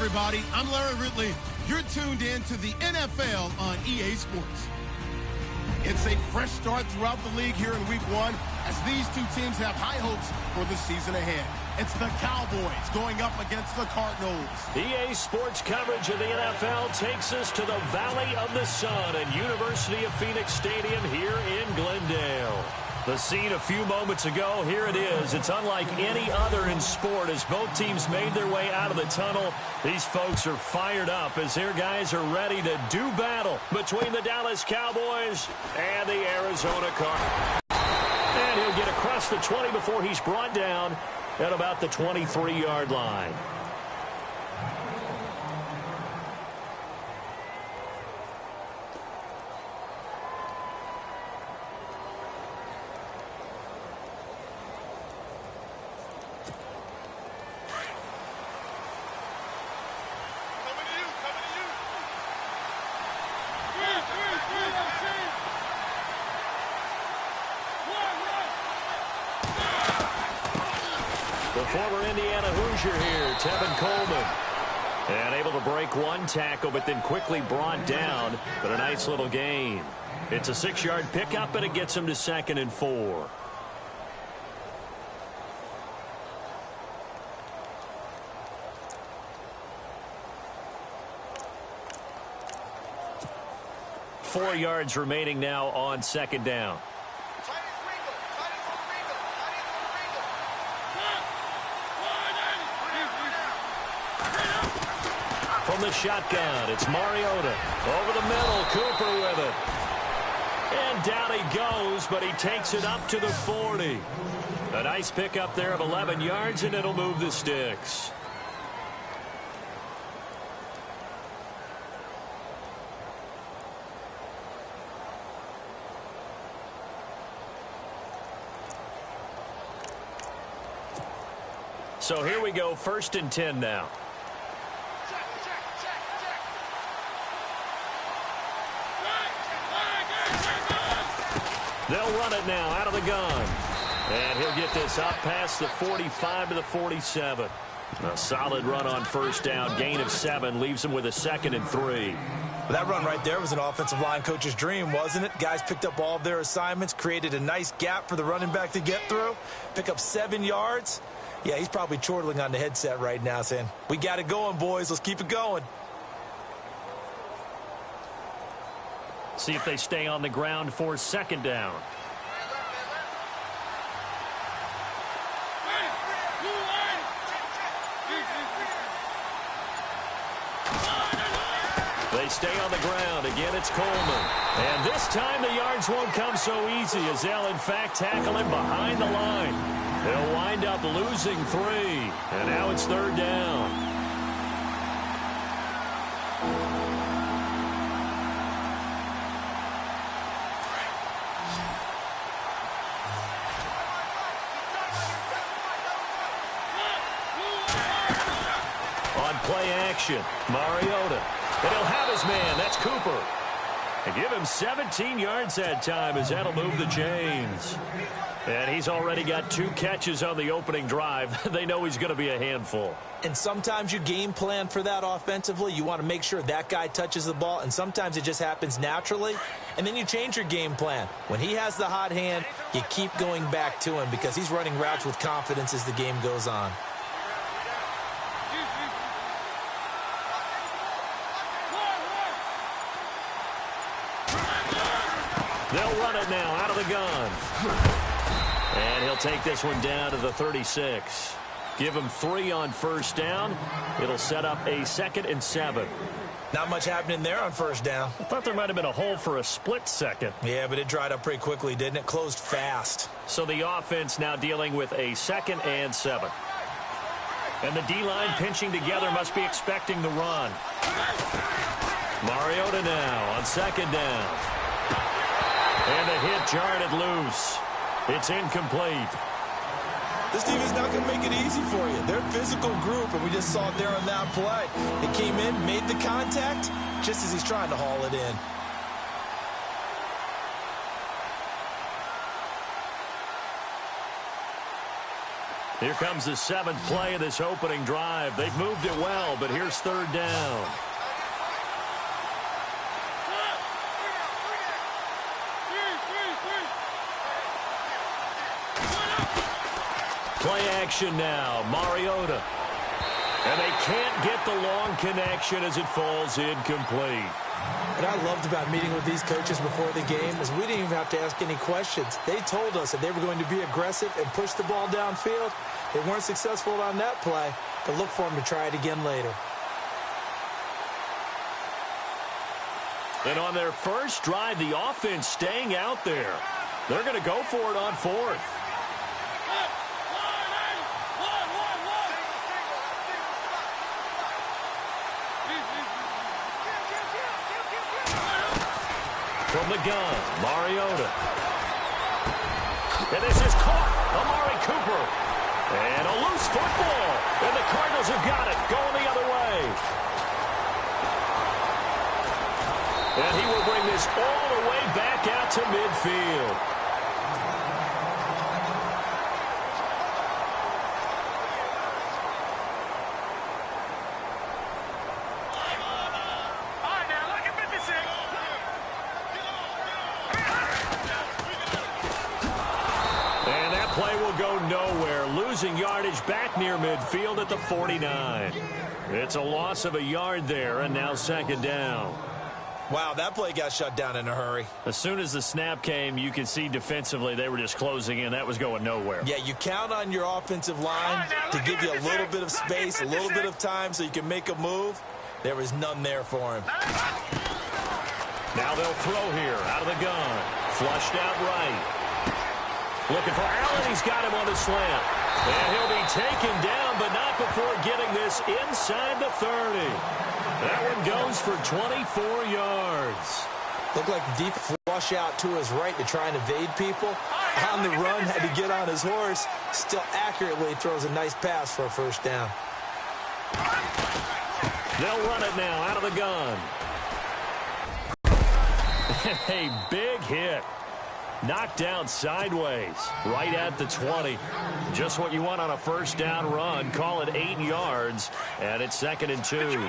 everybody. I'm Larry Ridley. You're tuned in to the NFL on EA Sports. It's a fresh start throughout the league here in Week 1 as these two teams have high hopes for the season ahead. It's the Cowboys going up against the Cardinals. EA Sports coverage of the NFL takes us to the Valley of the Sun at University of Phoenix Stadium here in Glendale. The scene a few moments ago, here it is. It's unlike any other in sport as both teams made their way out of the tunnel. These folks are fired up as their guys are ready to do battle between the Dallas Cowboys and the Arizona Cardinals. And he'll get across the 20 before he's brought down at about the 23-yard line. The former Indiana Hoosier here, Tevin Coleman. And able to break one tackle, but then quickly brought down. But a nice little gain. It's a 6-yard pickup, and it gets him to 2nd and 4. Four yards remaining now on 2nd down. From the shotgun, it's Mariota. Over the middle, Cooper with it. And down he goes, but he takes it up to the 40. A nice pickup there of 11 yards, and it'll move the sticks. So here we go, 1st and 10 now. They'll run it now out of the gun. And he'll get this up past the 45 to the 47. A solid run on 1st down. Gain of 7 leaves him with a 2nd and 3. Well, that run right there was an offensive line coach's dream, wasn't it? Guys picked up all of their assignments, created a nice gap for the running back to get through, pick up 7 yards. Yeah, he's probably chortling on the headset right now saying, we got it going, boys. Let's keep it going. See if they stay on the ground for 2nd down. They stay on the ground. Again, it's Coleman. And this time the yards won't come so easy as they'll, in fact, tackle him behind the line. They'll wind up losing 3. And now it's 3rd down. Play action. Mariota. And he'll have his man. That's Cooper. And give him 17 yards that time as that'll move the chains. And he's already got 2 catches on the opening drive. They know he's going to be a handful. And sometimes you game plan for that offensively. You want to make sure that guy touches the ball. And sometimes it just happens naturally. And then you change your game plan. When he has the hot hand, you keep going back to him because he's running routes with confidence as the game goes on. They'll run it now out of the gun. And he'll take this one down to the 36. Give him 3 on 1st down. It'll set up a 2nd and 7. Not much happening there on 1st down. I thought there might have been a hole for a split second. Yeah, but it dried up pretty quickly, didn't it? Closed fast. So the offense now dealing with a 2nd and 7. And the D-line pinching together must be expecting the run. Mariota now on 2nd down. And the hit jarred it loose. It's incomplete. This team is not going to make it easy for you. They're a physical group, and we just saw it there on that play. They came in, made the contact, just as he's trying to haul it in. Here comes the 7th play of this opening drive. They've moved it well, but here's 3rd down. Play action now, Mariota. And they can't get the long connection as it falls incomplete. What I loved about meeting with these coaches before the game is we didn't even have to ask any questions. They told us that they were going to be aggressive and push the ball downfield. They weren't successful on that play, but look for them to try it again later. And on their first drive, the offense staying out there. They're going to go for it on 4th. From the gun, Mariota. And this is caught. Amari Cooper. And a loose football. And the Cardinals have got it. Going the other way. And he will bring this all the way back out to midfield. Losing yardage back near midfield at the 49. It's a loss of a yard there, and now 2nd down. Wow, that play got shut down in a hurry. As soon as the snap came, you could see defensively they were just closing in. That was going nowhere. Yeah, you count on your offensive line to give you a little bit of space, a little bit of time so you can make a move. There was none there for him. Now they'll throw here out of the gun. Flushed out right. Looking for Allen. He's got him on the slant. And he'll be taken down, but not before getting this inside the 30. That one goes for 24 yards. Looked like the deep flush out to his right to try and evade people. On the run, had to get on his horse. Still accurately throws a nice pass for a 1st down. They'll run it now out of the gun. A big hit. Knocked down sideways, right at the 20. Just what you want on a 1st down run. Call it 8 yards, and it's 2nd and 2. All right,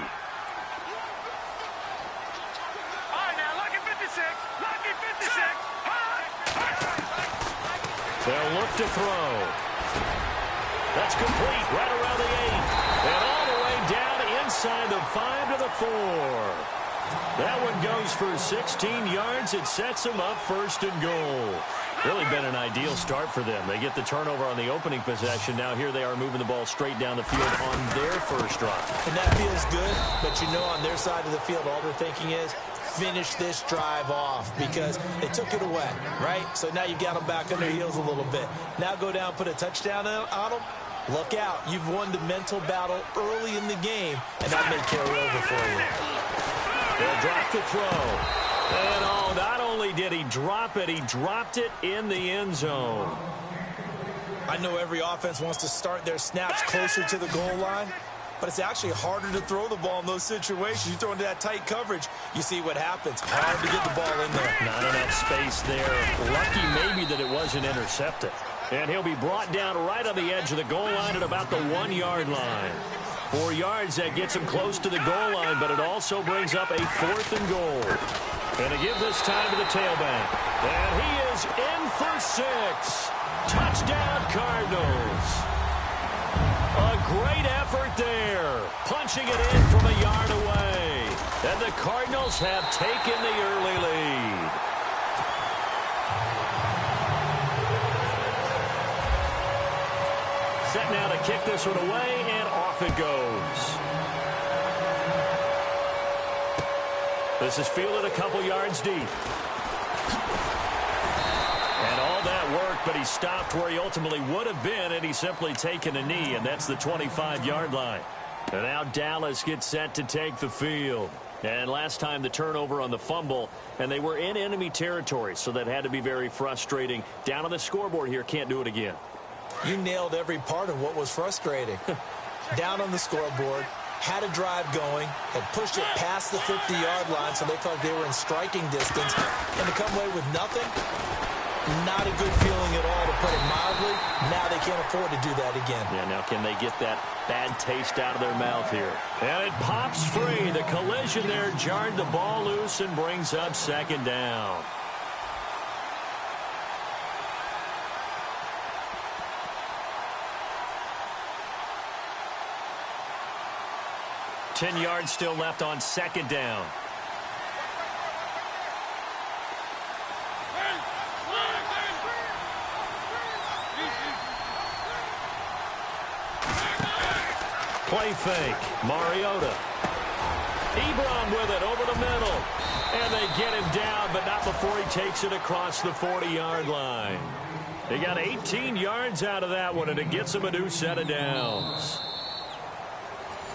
now, lucky 56. Lucky 56. They'll look to throw. That's complete, right around the 8. And all the way down inside the 5 to the 4. That one goes for 16 yards. It sets them up 1st and goal. Really been an ideal start for them. They get the turnover on the opening possession. Now here they are moving the ball straight down the field on their first drive. And that feels good, but you know on their side of the field all they're thinking is finish this drive off because they took it away, right? So now you've got them back on their heels a little bit. Now go down, put a touchdown on them. Look out. You've won the mental battle early in the game, and that may carry over for you. They'll drop the throw. And not only did he drop it, he dropped it in the end zone. I know every offense wants to start their snaps closer to the goal line, but it's actually harder to throw the ball in those situations. You throw into that tight coverage, you see what happens. Hard to get the ball in there. Not enough space there. Lucky maybe that it wasn't intercepted. And he'll be brought down right on the edge of the goal line at about the 1-yard line. 4 yards, that gets him close to the goal line, but it also brings up a 4th and goal. And to give this time to the tailback. And he is in for 6. Touchdown, Cardinals. A great effort there. Punching it in from a yard away. And the Cardinals have taken the early lead. Set now to kick this one away, and off it goes. This is fielded a couple yards deep. And all that work, but he stopped where he ultimately would have been, and he's simply taken a knee, and that's the 25-yard line. And now Dallas gets set to take the field. And last time the turnover on the fumble, and they were in enemy territory, so that had to be very frustrating. Down on the scoreboard here, can't do it again. You nailed every part of what was frustrating. Down on the scoreboard, had a drive going, had pushed it past the 50-yard line, so they felt they were in striking distance, and to come away with nothing, not a good feeling at all, to put it mildly. Now they can't afford to do that again. Yeah, now can they get that bad taste out of their mouth here? And it pops free. The collision there jarred the ball loose and brings up second down. Ten yards still left on second down. Play fake. Mariota. Ebron with it over the middle. And they get him down, but not before he takes it across the 40-yard line. They got 18 yards out of that one, and it gets him a new set of downs.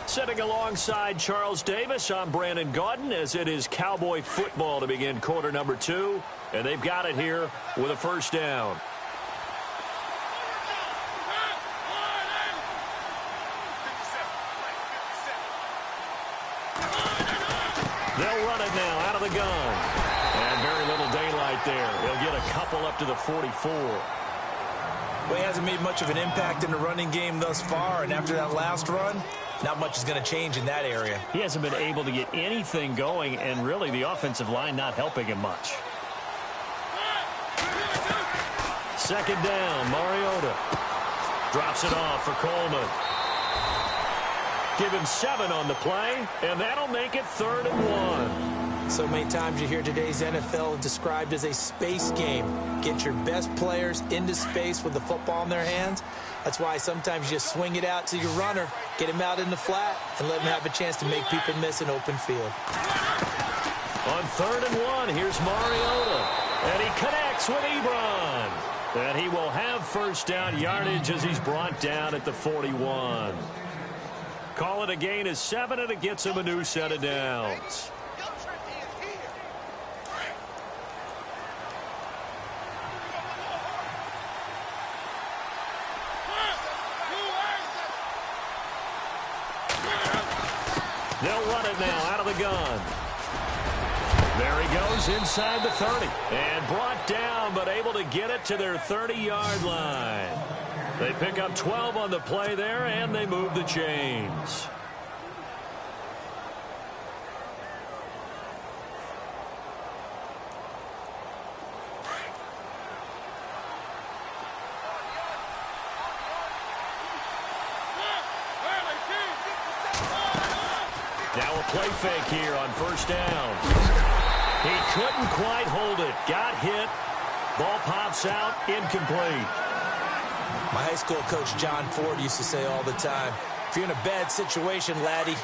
Sitting alongside Charles Davis, I'm Brandon Gaudin, as it is Cowboy football to begin quarter number 2. And they've got it here with a first down. They'll run it now out of the gun. And very little daylight there. He'll get a couple up to the 44. Well, he hasn't made much of an impact in the running game thus far, and after that last run, not much is going to change in that area. He hasn't been able to get anything going, and really the offensive line not helping him much. Second down, Mariota. Drops it off for Coleman. Give him 7 on the play, and that'll make it 3rd and 1. So many times you hear today's NFL described as a space game. Get your best players into space with the football in their hands. That's why sometimes you just swing it out to your runner, get him out in the flat, and let him have a chance to make people miss an open field. On 3rd and 1, here's Mariota. And he connects with Ebron. And he will have first down yardage as he's brought down at the 41. Call it a gain of 7, and it gets him a new set of downs. They'll run it now out of the gun. There he goes inside the 30. And brought down, but able to get it to their 30-yard line. They pick up 12 on the play there, and they move the chains. Now a play fake here on first down. He couldn't quite hold it. Got hit. Ball pops out. Incomplete. My high school coach, John Ford, used to say all the time, if you're in a bad situation, laddie,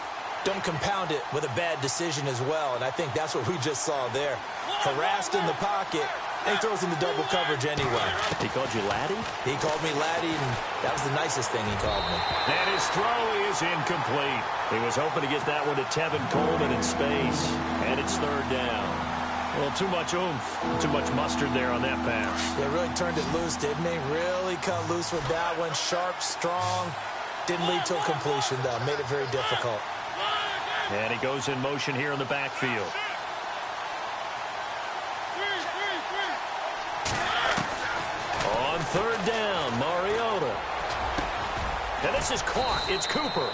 don't compound it with a bad decision as well. And I think that's what we just saw there. Harassed in the pocket, and he throws into double coverage anyway. He called you laddie? He called me laddie, and that was the nicest thing he called me. And his throw is incomplete. He was hoping to get that one to Tevin Coleman in space. And it's 3rd down. Well, too much oomph, too much mustard there on that pass. They really turned it loose, didn't they? Really cut loose with that one. Sharp, strong. Didn't lead to a completion, though. Made it very difficult. And he goes in motion here in the backfield. On 3rd down, Mariota. And this is caught. It's Cooper.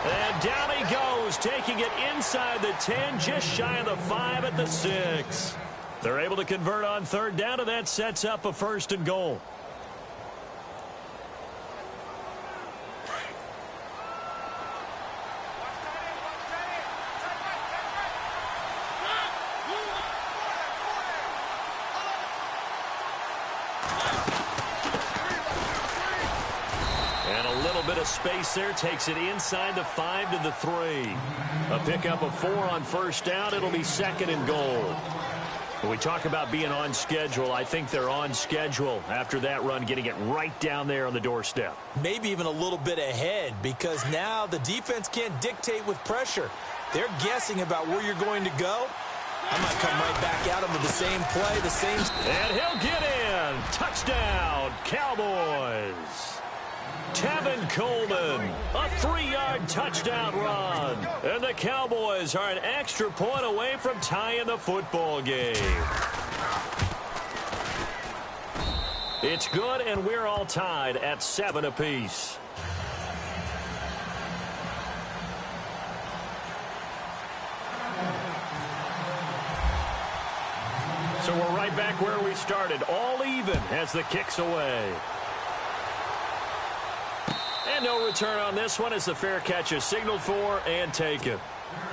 And down he goes, taking it inside the 10, just shy of the 5 at the 6. They're able to convert on 3rd down, and that sets up a 1st and goal. Bit of space there, takes it inside the 5 to the 3. A pickup of 4 on 1st down. It'll be 2nd and goal. When we talk about being on schedule, I think they're on schedule after that run, getting it right down there on the doorstep. Maybe even a little bit ahead, because now the defense can't dictate with pressure. They're guessing about where you're going to go. I might come right back at them with the same play, the same... And he'll get in. Touchdown, Cowboys. Tevin Coleman, a 3-yard touchdown run. And the Cowboys are an extra point away from tying the football game. It's good, and we're all tied at 7 apiece. So we're right back where we started, all even as the kick's away. And no return on this one as the fair catch is signaled for and taken.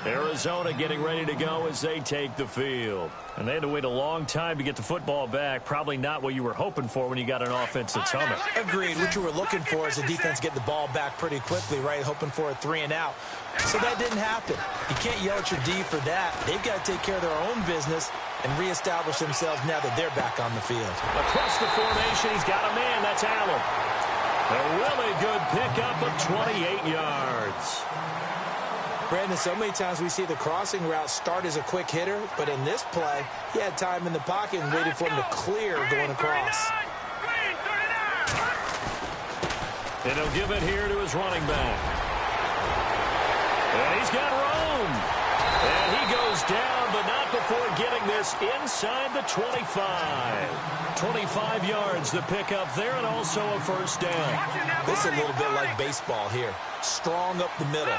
Arizona getting ready to go as they take the field. And they had to wait a long time to get the football back. Probably not what you were hoping for when you got an offense that's humming. Agreed. What you were looking for is the defense get the ball back pretty quickly, right? Hoping for a 3 and out. So that didn't happen. You can't yell at your D for that. They've got to take care of their own business and reestablish themselves now that they're back on the field. Across the formation, he's got a man. That's Allen. A really good pickup of 28 yards. Brandon, so many times we see the crossing route start as a quick hitter, but in this play, he had time in the pocket and waited for him to clear going across. And he'll give it here to his running back. And he's got room. And he goes down, but not before getting this inside the 25. 25 yards the pickup there, and also a first down. This is a little bit like baseball here. Strong up the middle.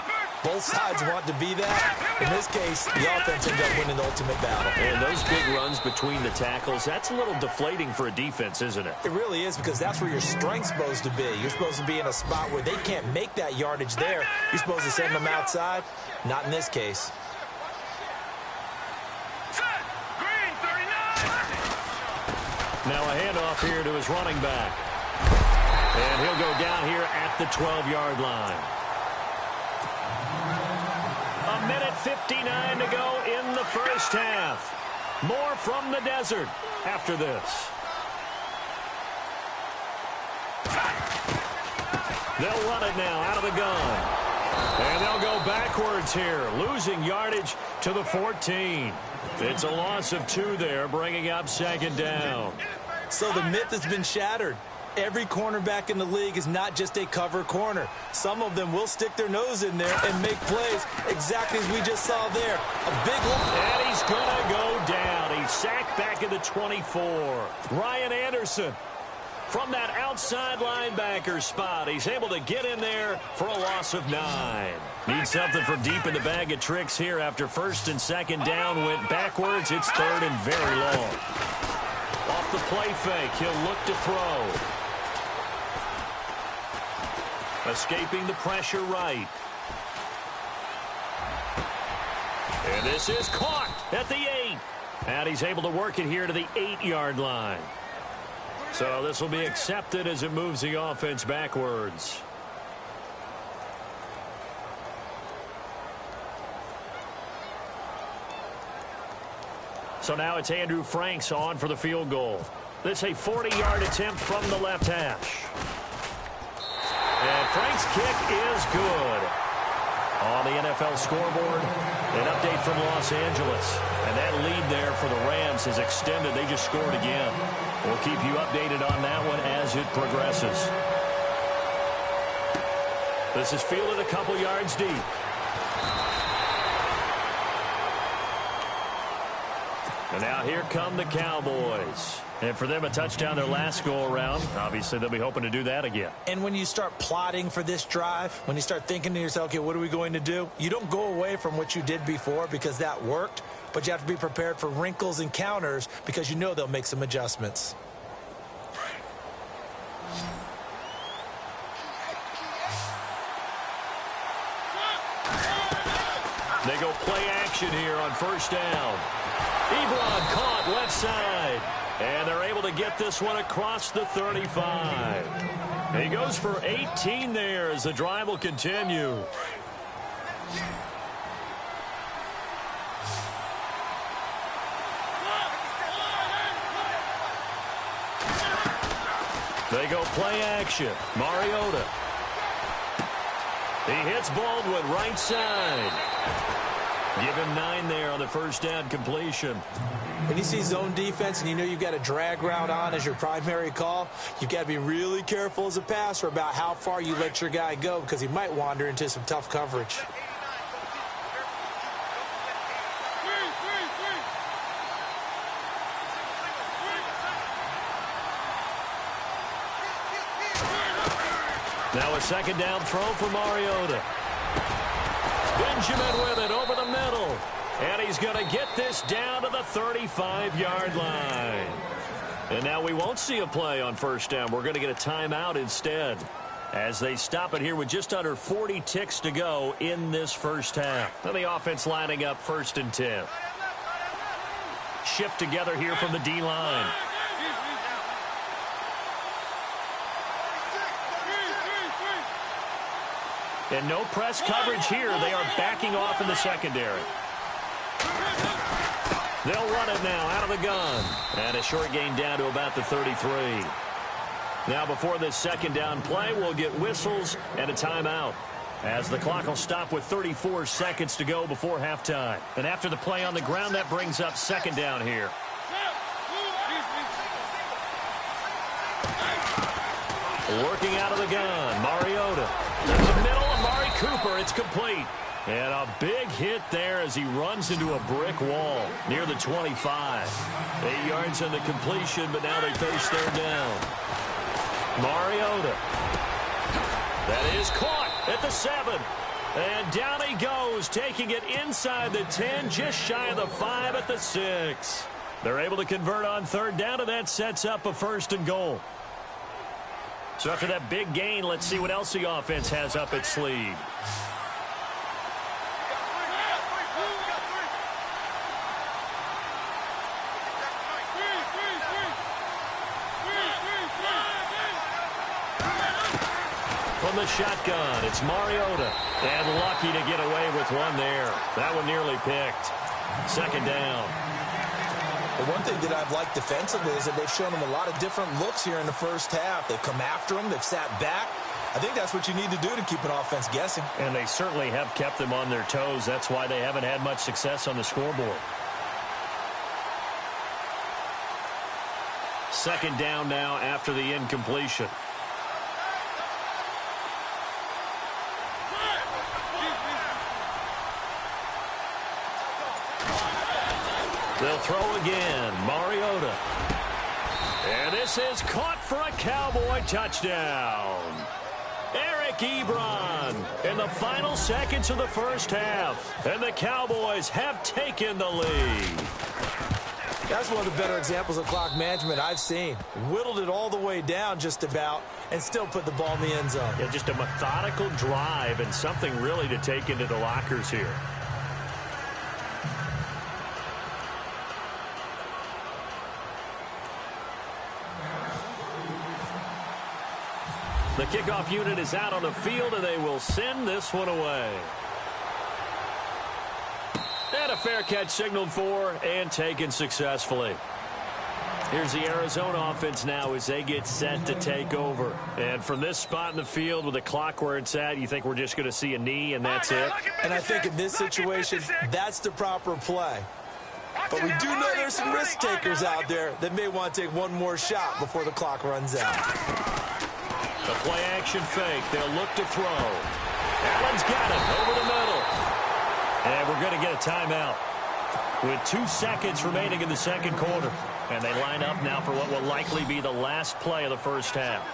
Both sides want to be that. In this case, the offense ends up winning the ultimate battle. And those big runs between the tackles, that's a little deflating for a defense, isn't it? It really is, because that's where your strength's supposed to be. You're supposed to be in a spot where they can't make that yardage there. You're supposed to send them outside. Not in this case. Now a handoff here to his running back. And he'll go down here at the 12-yard line. A minute 59 to go in the first half. More from the desert after this. They'll run it now out of the gun. And they'll go backwards here, losing yardage to the 14. It's a loss of 2 there, bringing up second down. So the myth has been shattered. Every cornerback in the league is not just a cover corner. Some of them will stick their nose in there and make plays exactly as we just saw there. A big look. And he's going to go down. He's sacked back at the 24. Ryan Anderson from that outside linebacker spot. He's able to get in there for a loss of 9. Need something from deep in the bag of tricks here after first and second down went backwards. It's third and very long. Off the play fake, he'll look to throw. Escaping the pressure right. And this is caught at the 8. And he's able to work it here to the 8-yard line. So this will be accepted as it moves the offense backwards. So now it's Andrew Franks on for the field goal. This is a 40-yard attempt from the left hash. And Frank's kick is good. On the NFL scoreboard, an update from Los Angeles. And that lead there for the Rams is extended. They just scored again. We'll keep you updated on that one as it progresses. This is fielded a couple yards deep. And now here come the Cowboys. And for them, a touchdown their last go-around. Obviously, they'll be hoping to do that again. And when you start plotting for this drive, when you start thinking to yourself, okay, what are we going to do? You don't go away from what you did before because that worked, but you have to be prepared for wrinkles and counters because you know they'll make some adjustments. They go play action here on first down. Ebron caught left side. And they're able to get this one across the 35. He goes for 18 there as the drive will continue. They go play action. Mariota. He hits Baldwin right side. Give him 9 there on the first down completion. When you see zone defense and you know you've got a drag route on as your primary call, you've got to be really careful as a passer about how far you let your guy go because he might wander into some tough coverage. Now a second down throw for Mariota. Benjamin with it over the middle. And he's going to get this down to the 35-yard line. And now we won't see a play on first down. We're going to get a timeout instead, as they stop it here with just under 40 ticks to go in this first half. And the offense lining up 1st and 10. Shift together here from the D-line. And no press coverage here. They are backing off in the secondary. They'll run it now out of the gun. And a short gain down to about the 33. Now before this second down play, we'll get whistles and a timeout, as the clock will stop with 34 seconds to go before halftime. And after the play on the ground, that brings up second down here. Working out of the gun, Mariota. There's the middle, Amari Cooper. It's complete. And a big hit there as he runs into a brick wall near the 25. 8 yards on the completion, but now they face third down. Mariota. That is caught at the 7. And down he goes, taking it inside the 10, just shy of the 5 at the 6. They're able to convert on third down, and that sets up a 1st and goal. So after that big gain, let's see what else the offense has up its sleeve. From the shotgun, it's Mariota. And lucky to get away with one there. That one nearly picked. Second down. The one thing that I've liked defensively is that they've shown them a lot of different looks here in the first half. They've come after them. They've sat back. I think that's what you need to do to keep an offense guessing. And they certainly have kept them on their toes. That's why they haven't had much success on the scoreboard. Second down now after the incompletion. They'll throw again. Mariota. And this is caught for a Cowboy touchdown. Eric Ebron in the final seconds of the first half. And the Cowboys have taken the lead. That's one of the better examples of clock management I've seen. Whittled it all the way down just about and still put the ball in the end zone. Yeah, just a methodical drive and something really to take into the lockers here. The kickoff unit is out on the field, and they will send this one away. And a fair catch signaled for and taken successfully. Here's the Arizona offense now as they get set to take over. And from this spot in the field with the clock where it's at, you think we're just going to see a knee and that's it? And I think in this situation, that's the proper play. But we do know there's some risk takers out there that may want to take one more shot before the clock runs out. The play action fake. They'll look to throw. Allen's got it over the middle. And we're going to get a timeout with 2 seconds remaining in the second quarter. And they line up now for what will likely be the last play of the first half.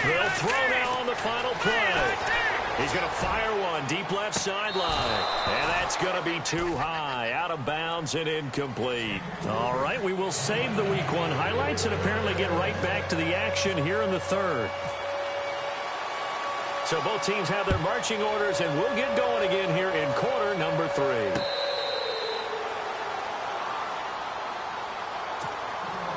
They'll throw now on the final play. He's going to fire one deep left sideline. And that's going to be too high, out of bounds and incomplete. All right, we will save the Week 1 highlights and apparently get right back to the action here in the third. So both teams have their marching orders, and we'll get going again here in quarter number 3.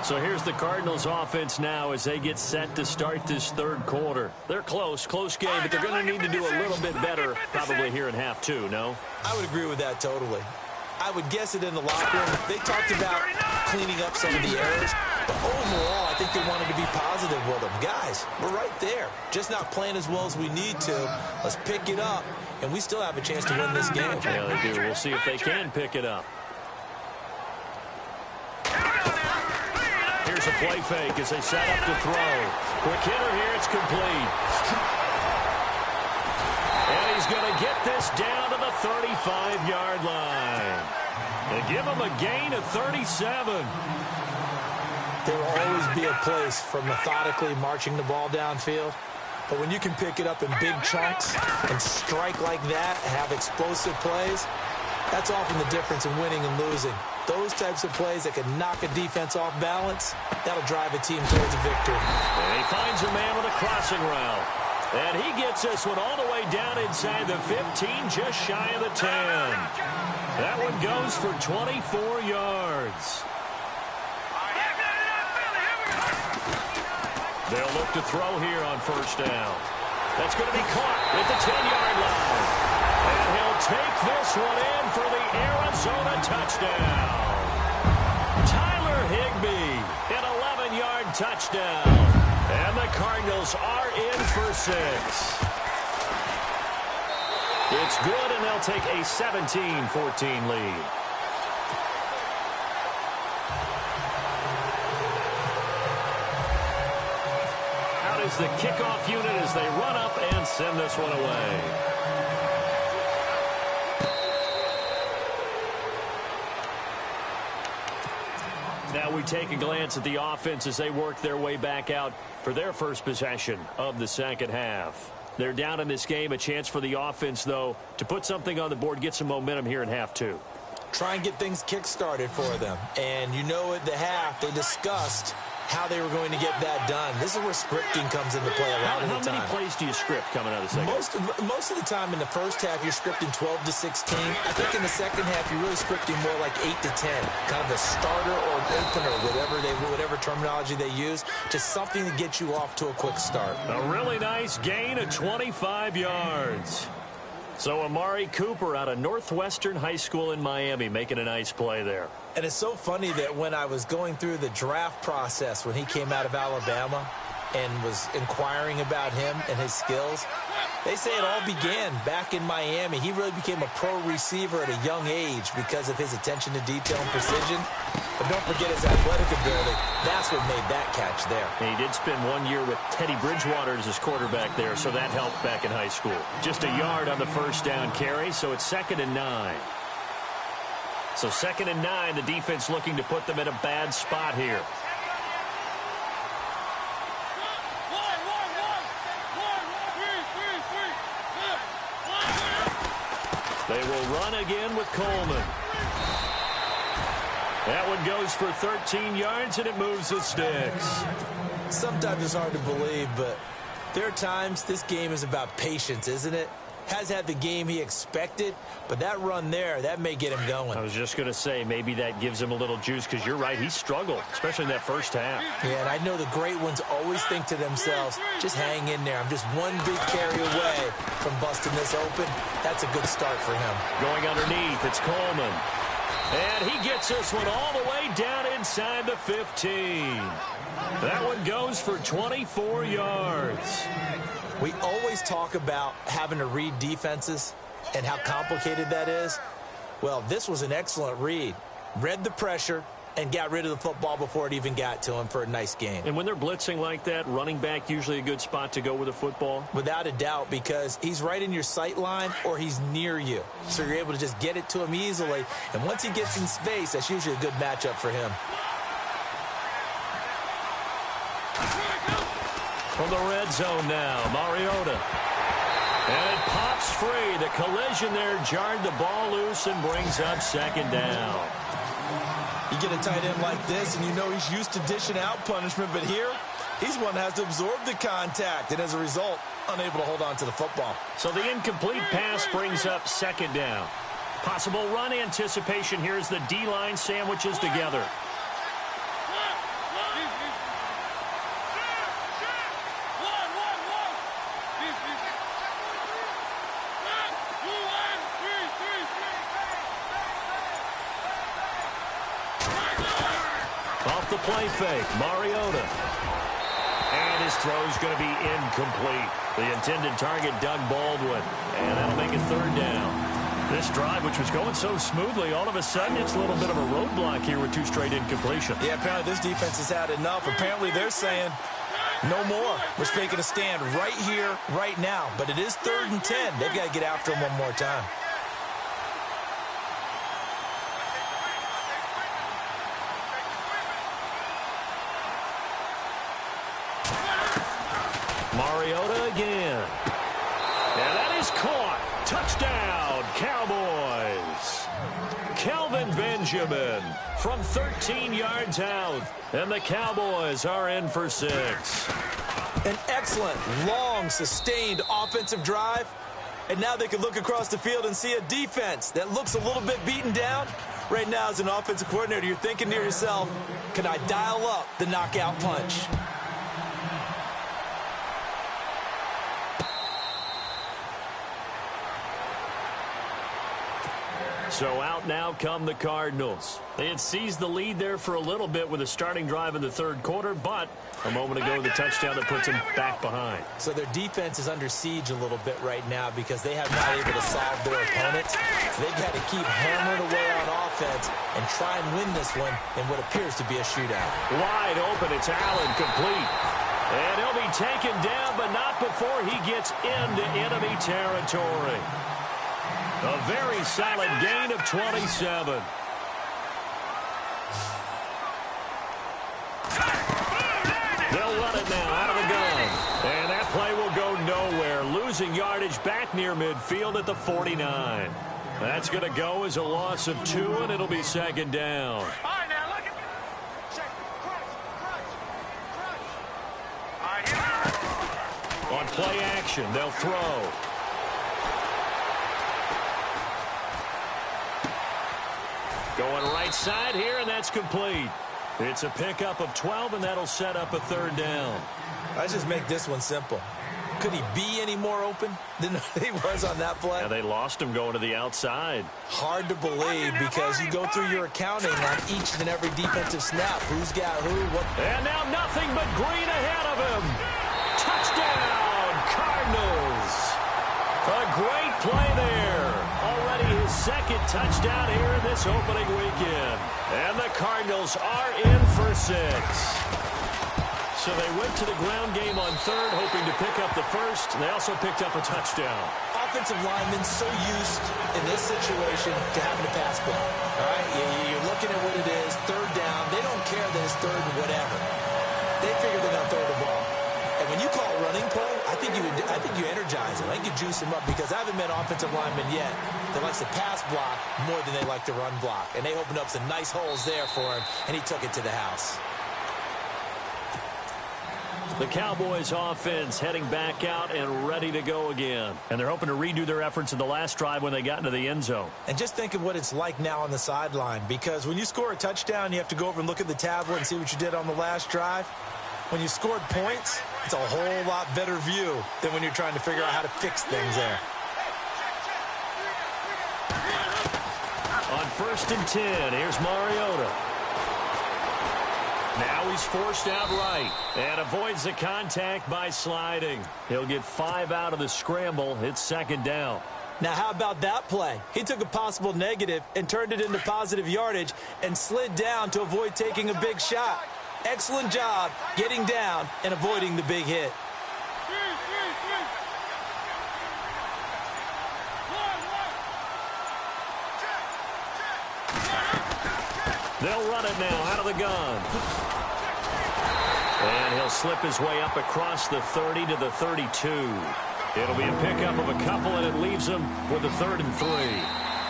So here's the Cardinals offense now as they get set to start this third quarter. They're close game, but they're going to need to do a little bit better probably here in half 2, no? I would agree with that totally. I would guess it in the locker room. They talked about cleaning up some of the errors, but overall, I think they wanted to be positive with them. Guys, we're right there. Just not playing as well as we need to. Let's pick it up, and we still have a chance to win this game. Yeah, they do. We'll see if they can pick it up. Here's a play fake as they set up to throw. Quick hitter here, it's complete. And he's going to get this down to the 35-yard line. And give him a gain of 37. There will always be a place for methodically marching the ball downfield. But when you can pick it up in big chunks and strike like that, have explosive plays, that's often the difference in winning and losing. Those types of plays that can knock a defense off balance, that'll drive a team towards a victory. And he finds a man with a crossing route. And he gets this one all the way down inside the 15, just shy of the 10. That one goes for 24 yards. They'll look to throw here on first down. That's going to be caught at the 10-yard line. And he'll take this one in for the Arizona touchdown. Tyler Higbee, an 11-yard touchdown. And the Cardinals are in for 6. It's good, and they'll take a 17-14 lead. Out is the kickoff unit as they run up and send this one away. Now we take a glance at the offense as they work their way back out for their first possession of the second half. They're down in this game. A chance for the offense, though, to put something on the board, get some momentum here in half two. Try and get things kick-started for them. And you know at the half, they discussed how they were going to get that done. This is where scripting comes into play a lot of the time. How many plays do you script coming out of the second? Most of the time in the first half, you're scripting 12 to 16. I think in the second half, you're really scripting more like 8 to 10. Kind of a starter or an opener, whatever terminology they use. Just something to get you off to a quick start. A really nice gain of 25 yards. So Amari Cooper out of Northwestern High School in Miami making a nice play there. And it's so funny that when I was going through the draft process when he came out of Alabama and was inquiring about him and his skills, they say it all began back in Miami. He really became a pro receiver at a young age because of his attention to detail and precision. But don't forget his athletic ability. That's what made that catch there. And he did spend 1 year with Teddy Bridgewater as his quarterback there, so that helped back in high school. Just a yard on the first down carry, so it's 2nd and 9. So 2nd and 9, the defense looking to put them in a bad spot here. They will run again with Coleman. That one goes for 13 yards, and it moves the sticks. Sometimes it's hard to believe, but there are times this game is about patience, isn't it? Has had the game he expected, but that run there, that may get him going. I was just going to say, maybe that gives him a little juice, because you're right, he struggled, especially in that first half. Yeah, and I know the great ones always think to themselves, just hang in there. I'm just one big carry away from busting this open. That's a good start for him. Going underneath, it's Coleman. And he gets this one all the way down inside the 15. That one goes for 24 yards. We always talk about having to read defenses and how complicated that is. Well, this was an excellent read. Read the pressure and got rid of the football before it even got to him for a nice gain. And when they're blitzing like that, running back usually a good spot to go with a football? Without a doubt, because he's right in your sight line or he's near you. So you're able to just get it to him easily. And once he gets in space, that's usually a good matchup for him. From the red zone now, Mariota. And it pops free. The collision there jarred the ball loose and brings up 2nd down. You get a tight end like this, and you know he's used to dishing out punishment, but here, he's one that has to absorb the contact, and as a result, unable to hold on to the football. So the incomplete pass brings up 2nd down. Possible run anticipation here as the D-line sandwiches together. Off the play fake, Mariota. And his throw's going to be incomplete. The intended target, Doug Baldwin. And that'll make it 3rd down. This drive, which was going so smoothly, all of a sudden it's a little bit of a roadblock here with 2 straight incompletions. Yeah, apparently this defense has had enough. Apparently they're saying no more. We're taking a stand right here, right now. But it is 3rd and 10. They've got to get after him one more time. Mariota again. And that is caught. Touchdown, Cowboys. Kelvin Benjamin from 13 yards out. And the Cowboys are in for 6. An excellent, long, sustained offensive drive. And now they can look across the field and see a defense that looks a little bit beaten down. Right now, as an offensive coordinator, you're thinking to yourself, can I dial up the knockout punch? So out now come the Cardinals. They had seized the lead there for a little bit with a starting drive in the third quarter, but a moment ago the touchdown that puts them back behind. So their defense is under siege a little bit right now because they have not able to solve their opponents. So they've got to keep hammering away on offense and try and win this one in what appears to be a shootout. Wide open, it's Allen, complete. And he'll be taken down, but not before he gets into enemy territory. A very solid gain of 27. They'll run it now out of the gun. And that play will go nowhere. Losing yardage back near midfield at the 49. That's going to go as a loss of 2, and it'll be second down. All right, now look at me. Check. Crush. All right, here. On play action, they'll throw. Going right side here, and that's complete. It's a pickup of 12, and that'll set up a third down. Let's just make this one simple. Could he be any more open than he was on that play? Yeah, they lost him going to the outside. Hard to believe because you go through your accounting on each and every defensive snap. Who's got who, what. And now nothing but green ahead of him. Touchdown, Cardinals. A great play there. Already his second touchdown here in this opening weekend. And the Cardinals are in for 6. So they went to the ground game on third, hoping to pick up the first. They also picked up a touchdown. Offensive linemen so used in this situation to having to pass block. All right, you're looking at what it is, third down. They don't care that it's third and whatever. They figure they're going to throw the ball. And when you call a running play, I think you energize them. I think you juice them up because I haven't met offensive linemen yet that likes to pass block more than they like to run block. And they opened up some nice holes there for him, and he took it to the house. The Cowboys offense heading back out and ready to go again. And they're hoping to redo their efforts in the last drive when they got into the end zone. And just think of what it's like now on the sideline, because when you score a touchdown, you have to go over and look at the tablet and see what you did on the last drive. When you scored points, it's a whole lot better view than when you're trying to figure out how to fix things there. On 1st and 10, here's Mariota. Now he's forced out right and avoids the contact by sliding. He'll get 5 out of the scramble. It's second down. Now, how about that play? He took a possible negative and turned it into positive yardage and slid down to avoid taking a big shot. Excellent job getting down and avoiding the big hit. They'll run it now out of the gun. And he'll slip his way up across the 30 to the 32. It'll be a pickup of a couple, and it leaves him with a 3rd and 3.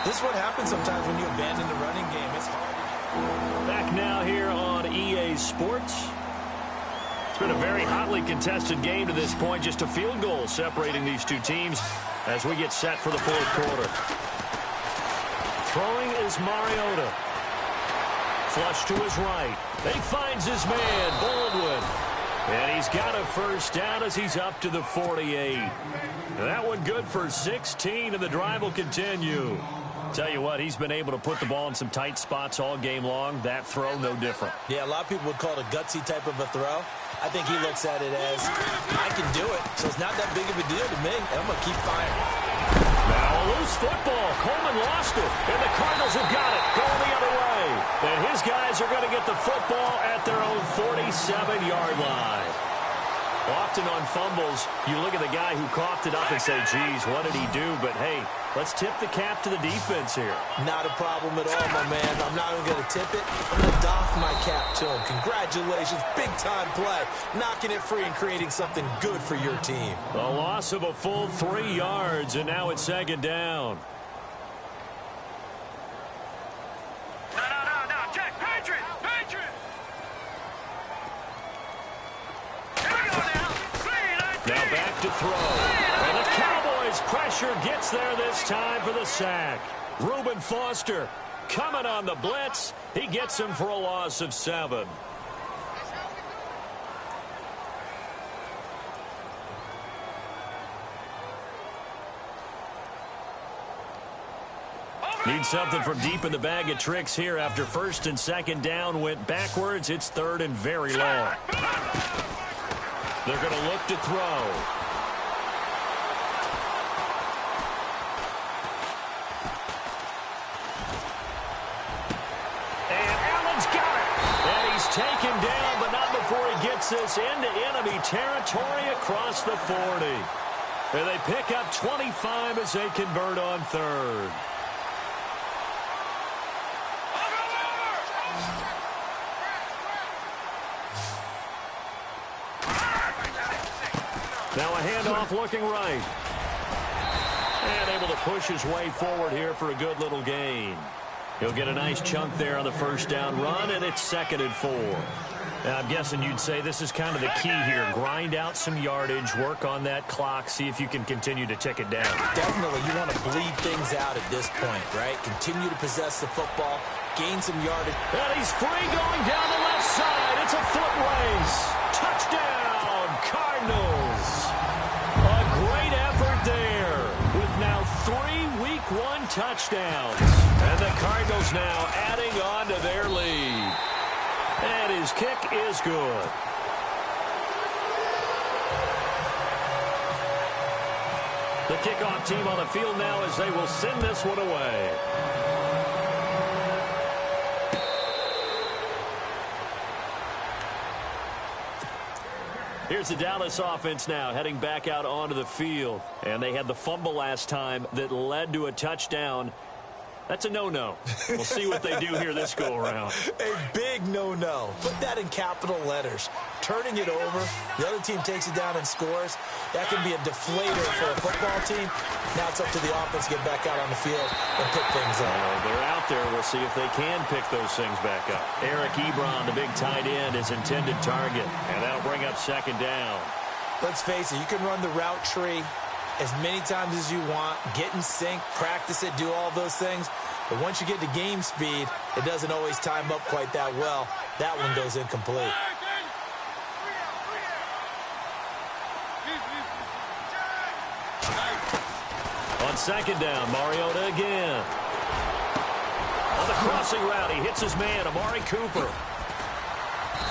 This is what happens sometimes when you abandon the running game. It's hard. Back now here on EA Sports. It's been a very hotly contested game to this point. Just a field goal separating these two teams as we get set for the fourth quarter. Throwing is Mariota. Flush to his right. He finds his man, Baldwin. And he's got a first down as he's up to the 48. That one good for 16, and the drive will continue. Tell you what, he's been able to put the ball in some tight spots all game long. That throw, no different. Yeah, a lot of people would call it a gutsy type of a throw. I think he looks at it as, I can do it, so it's not that big of a deal to me, and I'm going to keep firing. Now a loose football. Coleman lost it, and the Cardinals have got it going the other way. And his guys are going to get the football at their own 47-yard line. Often on fumbles, you look at the guy who coughed it up and say, geez, what did he do? But, hey, Let's tip the cap to the defense here. Not a problem at all, my man. I'm not even going to tip it. I'm going to doff my cap to him. Congratulations. Big-time play. Knocking it free and creating something good for your team. A loss of a full 3 yards, and now it's second down. No, Jack, Patriot! Here we go now. Now back to throw. And the Cowboys pressure gets there this time for the sack. Reuben Foster coming on the blitz. He gets him for a loss of 7. Need something from deep in the bag of tricks here after first and second down went backwards. It's third and very long. They're going to look to throw. And Allen's got it. And he's taken down, but not before he gets this into enemy territory across the 40. And they pick up 25 as they convert on third. Now a handoff looking right. And able to push his way forward here for a good little gain. He'll get a nice chunk there on the first down run, and it's 2nd and 4. Now, I'm guessing you'd say this is kind of the key here. Grind out some yardage, work on that clock, see if you can continue to tick it down. Definitely, you want to bleed things out at this point, right? Continue to possess the football, gain some yardage. And he's free going down the left side. It's a foot race. Touchdown, Cardinals. A great effort there with now 3 Week 1 touchdowns. And the Cardinals now adding on to their lead. And his kick is good. The kickoff team on the field now as they will send this one away. Here's the Dallas offense now heading back out onto the field. And they had the fumble last time that led to a touchdown. That's a no-no. We'll see what they do here this go-around. A big no-no. Put that in capital letters. Turning it over, the other team takes it down and scores. That can be a deflator for a football team. Now it's up to the offense to get back out on the field and pick things up. They're out there. We'll see if they can pick those things back up. Eric Ebron, the big tight end, is intended target. And that'll bring up second down. Let's face it, you can run the route tree as many times as you want, get in sync, practice it, do all those things. But once you get to game speed, it doesn't always time up quite that well. That one goes incomplete. On second down, Mariota again. On the crossing route, he hits his man, Amari Cooper.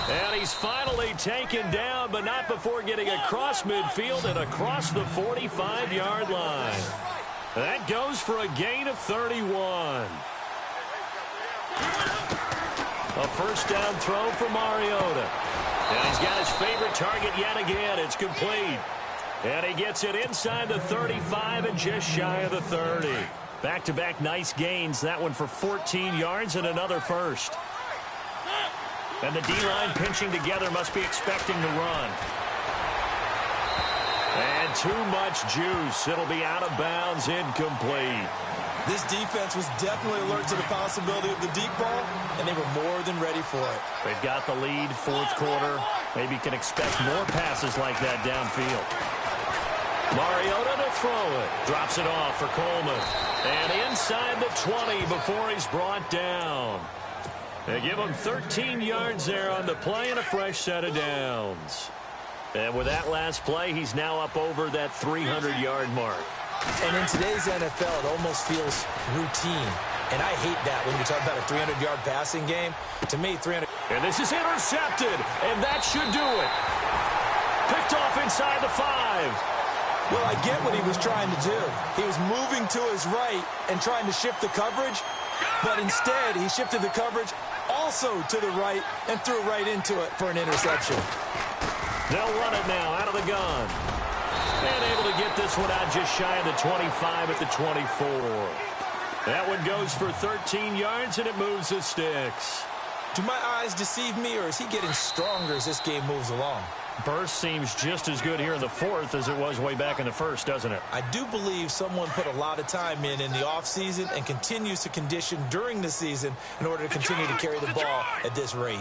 And he's finally taken down, but not before getting across midfield and across the 45-yard line. That goes for a gain of 31. A first down throw for Mariota. And he's got his favorite target yet again. It's complete. And he gets it inside the 35 and just shy of the 30. Back-to-back nice gains. That one for 14 yards and another first. And the D-line pinching together, must be expecting to run. And too much juice. It'll be out of bounds, incomplete. This defense was definitely alert to the possibility of the deep ball, and they were more than ready for it. They've got the lead, fourth quarter. Maybe can expect more passes like that downfield. Mariota to throw it. Drops it off for Coleman. And inside the 20 before he's brought down. They give him 13 yards there on the play and a fresh set of downs. And with that last play, he's now up over that 300-yard mark. And in today's NFL, it almost feels routine. And I hate that when you talk about a 300-yard passing game. To me, 300... And this is intercepted, and that should do it. Picked off inside the 5. Well, I get what he was trying to do. He was moving to his right and trying to shift the coverage. But instead, he shifted the coverage also to the right and threw right into it for an interception. They'll run it now out of the gun. And able to get this one out just shy of the 25 at the 24. That one goes for 13 yards, and it moves the sticks. Do my eyes deceive me, or is he getting stronger as this game moves along? Burst seems just as good here in the fourth as it was way back in the first, doesn't it? I do believe someone put a lot of time in the offseason and continues to condition during the season in order to continue to carry the ball at this rate.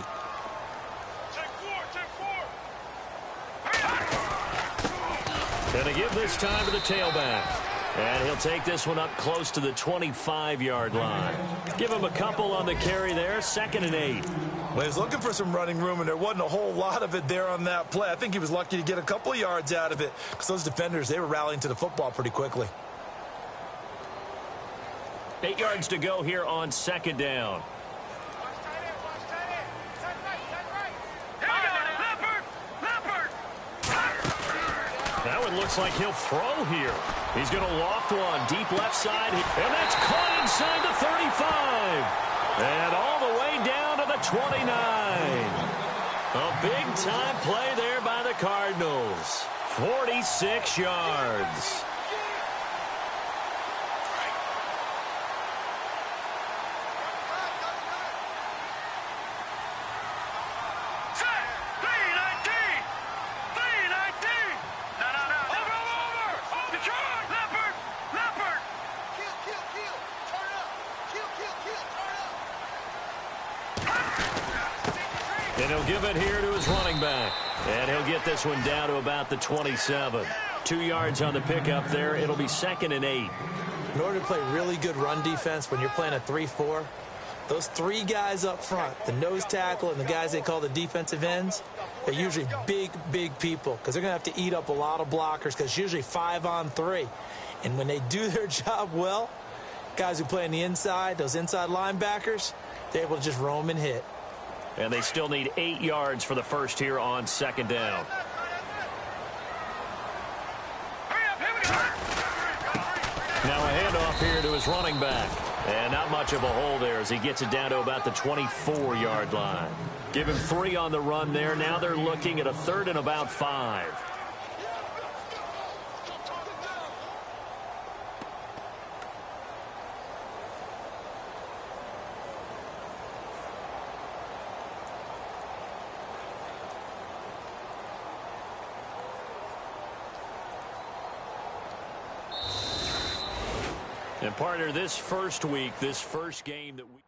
Gonna give this time to the tailback. And he'll take this one up close to the 25-yard line. Give him a couple on the carry there, 2nd and 8. Well, he was looking for some running room, and there wasn't a whole lot of it there on that play. I think he was lucky to get a couple of yards out of it because those defenders, they were rallying to the football pretty quickly. 8 yards to go here on 2nd down. That one looks like he'll throw here. He's going to loft one deep left side. And that's caught inside the 35. And all the way down to the 29. A big-time play there by the Cardinals. 46 yards. And he'll give it here to his running back. And he'll get this one down to about the 27. 2 yards on the pickup there. It'll be 2nd and 8. In order to play really good run defense when you're playing a 3-4, those 3 guys up front, the nose tackle and the guys they call the defensive ends, they're usually big, big people because they're going to have to eat up a lot of blockers because it's usually 5 on 3. And when they do their job well, guys who play on the inside, those inside linebackers, they're able to just roam and hit. And they still need 8 yards for the first here on 2nd down. Now a handoff here to his running back. And not much of a hole there as he gets it down to about the 24-yard line. Give him 3 on the run there. Now they're looking at a 3rd and about 5. And partner, this first week, this first game that we